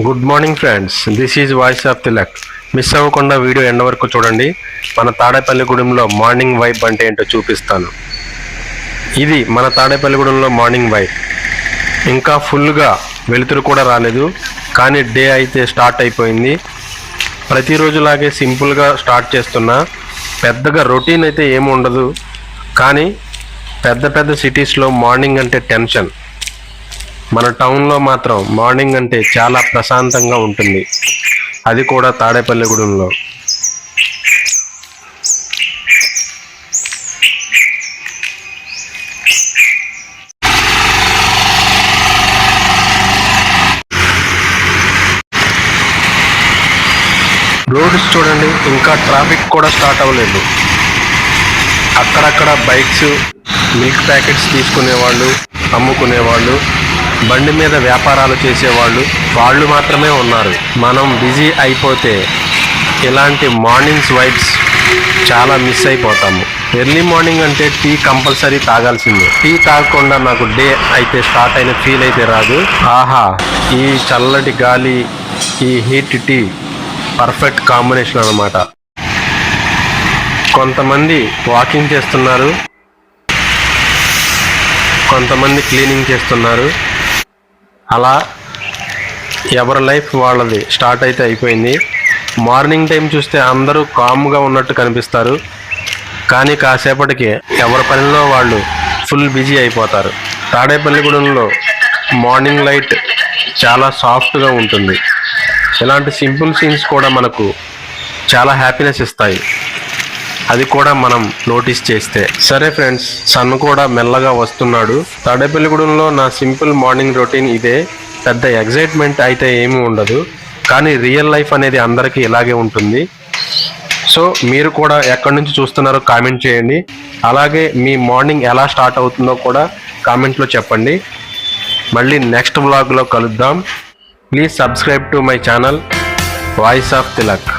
Good morning friends, this is voice of Tilak. Miss అవ్వకుండా video end వరకు చూడండి. మన తాడేపల్లిగూడెంలో మార్నింగ్ వైబ్ అంటే ఏంటో చూపిస్తాను. ఇది మన తాడేపల్లిగూడెంలో మార్నింగ్ వైబ్. ఇంకా ఫుల్గా వెలుతురు కూడా రాలేదు, కానీ డే అయితే స్టార్ట్ అయిపోయింది. ప్రతిరోజులాగే సింపుల్గా స్టార్ట్ చేస్తున్నా. పెద్దగా రొటీన్ అయితే ఏమి ఉండదు, కానీ పెద్ద పెద్ద సిటీస్లో మార్నింగ్ అంటే టెన్షన్. మన టౌన్లో మాత్రం మార్నింగ్ అంటే చాలా ప్రశాంతంగా ఉంటుంది, అది కూడా తాడేపల్లిగూడెంలో. రోడ్స్ చూడండి, ఇంకా ట్రాఫిక్ కూడా స్టార్ట్ అవ్వలేదు. అక్కడక్కడ బైక్స్, మిల్క్ ప్యాకెట్స్ తీసుకునేవాళ్ళు, అమ్ముకునేవాళ్ళు, బండి మీద వ్యాపారాలు చేసేవాళ్ళు, వాళ్ళు మాత్రమే ఉన్నారు. మనం బిజీ అయిపోతే ఇలాంటి మార్నింగ్స్ వైబ్స్ చాలా మిస్ అయిపోతాము. ఎర్లీ మార్నింగ్ అంటే టీ కంపల్సరీ తాగాల్సిందే. టీ తాగకుండా నాకు డే అయితే స్టార్ట్ అయిన ఫీల్ అయితే రాదు. ఆహా, ఈ చల్లటి గాలి, ఈ హీట్ టీ పర్ఫెక్ట్ కాంబినేషన్ అన్నమాట. కొంతమంది వాకింగ్ చేస్తున్నారు, కొంతమంది క్లీనింగ్ చేస్తున్నారు. అలా ఎవరి లైఫ్ వాళ్ళది స్టార్ట్ అయితే అయిపోయింది. మార్నింగ్ టైం చూస్తే అందరూ కామ్గా ఉన్నట్టు కనిపిస్తారు, కానీ కాసేపటికి ఎవరి పనిలో వాళ్ళు ఫుల్ బిజీ అయిపోతారు. తాడేపల్లిగూడెంలో మార్నింగ్ లైట్ చాలా సాఫ్ట్గా ఉంటుంది. ఇలాంటి సింపుల్ సీన్స్ కూడా మనకు చాలా హ్యాపీనెస్ ఇస్తాయి, అది కూడా మనం నోటీస్ చేస్తే. సరే ఫ్రెండ్స్, సన్ కూడా మెల్లగా వస్తున్నాడు. తాడేపల్లిగూడెంలో నా సింపుల్ మార్నింగ్ రొటీన్ ఇదే. పెద్ద ఎగ్జైట్మెంట్ అయితే ఏమీ ఉండదు, కానీ రియల్ లైఫ్ అనేది అందరికీ ఇలాగే ఉంటుంది. సో మీరు కూడా ఎక్కడి నుంచి చూస్తున్నారో కామెంట్ చేయండి. అలాగే మీ మార్నింగ్ ఎలా స్టార్ట్ అవుతుందో కూడా కామెంట్లో చెప్పండి. మళ్ళీ నెక్స్ట్ వ్లాగ్లో కలుద్దాం. Please subscribe to my channel voice of Tilak.